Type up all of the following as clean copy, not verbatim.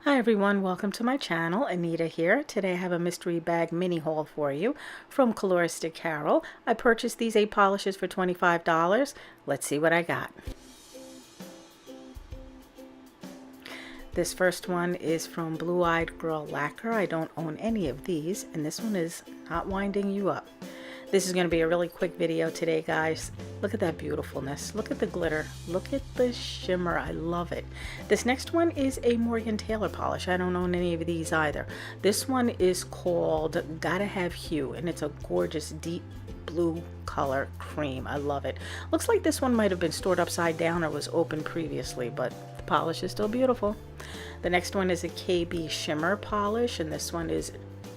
Hi everyone, welcome to my channel. Anita here. Today I have a mystery bag mini haul for you from Coloristic Carol. I purchased these 8 polishes for $25. Let's see what I got. This first one is from Blue Eyed Girl Lacquer. I don't own any of these, and this one is not winding you up. This is going to be a really quick video today, guys. Look at that beautifulness. Look at the glitter. Look at the shimmer. I love it. This next one is a Morgan Taylor polish. I don't own any of these either. This one is called Gotta Have Hue, and it's a gorgeous deep blue color cream. I love it. Looks like this one might have been stored upside down or was open previously, but the polish is still beautiful. The next one is a KB Shimmer polish, and this one is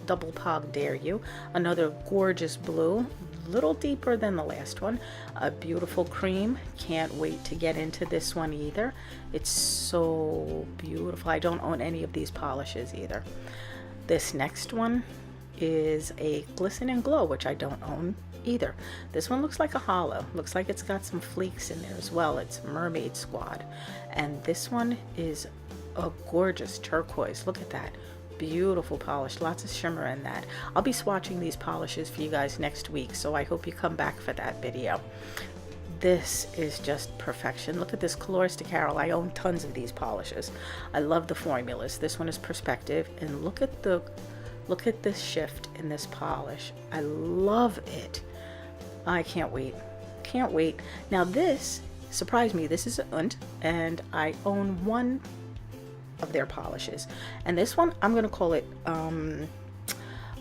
Double Pog Dare You. Another gorgeous blue, little deeper than the last one. A beautiful cream. Can't wait to get into this one either. It's so beautiful. I don't own any of these polishes either. This next one is a Glisten and Glow, which I don't own either. This one looks like a hollow. Looks like it's got some fleeks in there as well. It's Mermaid Squad. And this one is a gorgeous turquoise. Look at that. Beautiful polish, lots of shimmer in that. I'll be swatching these polishes for you guys next week, so I hope you come back for that video. This is just perfection. Look at this Coloristic Carol. I own tons of these polishes. I love the formulas. This one is Perspective, and look at this shift in this polish. I love it. I can't wait. Can't wait. Now this surprised me. This is a and I own one of their polishes, and this one I'm gonna call it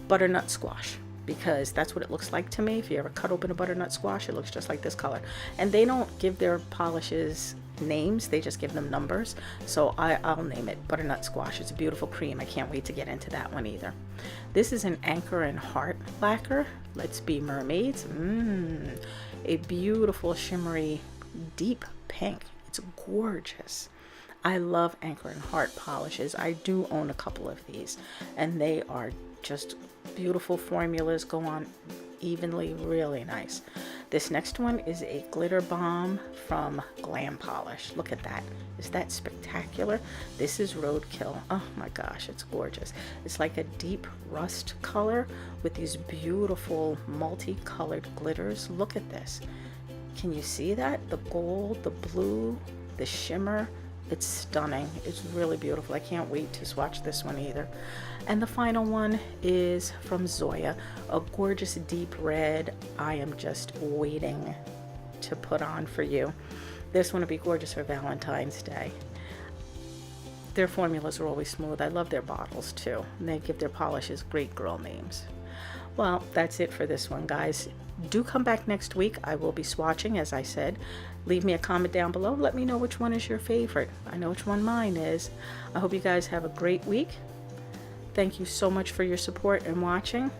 butternut squash, because that's what it looks like to me. If you ever cut open a butternut squash, it looks just like this color. And they don't give their polishes names, they just give them numbers, so I'll name it butternut squash. It's a beautiful cream. I can't wait to get into that one either. This is an Anchor and Heart lacquer. Let's Be Mermaids. A beautiful shimmery deep pink. It's gorgeous. I love Anchor and Heart polishes. I do own a couple of these, and they are just beautiful formulas, go on evenly, really nice. This next one is a Glitter Bomb from Glam polish. Look at that. Is that spectacular? This is Roadkill. Oh my gosh, it's gorgeous. It's like a deep rust color with these beautiful multicolored glitters. Look at this. Can you see that? The gold, the blue, the shimmer. It's stunning. It's really beautiful. I can't wait to swatch this one either. And the final one is from Zoya, a gorgeous deep red. I am just waiting to put on for you. This one would be gorgeous for Valentine's Day. Their formulas are always smooth. I love their bottles too, and they give their polishes great girl names. Well, that's it for this one, guys. Do come back next week. I will be swatching, as I said. Leave me a comment down below. Let me know which one is your favorite. I know which one mine is. I hope you guys have a great week. Thank you so much for your support and watching.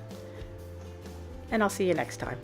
And I'll see you next time.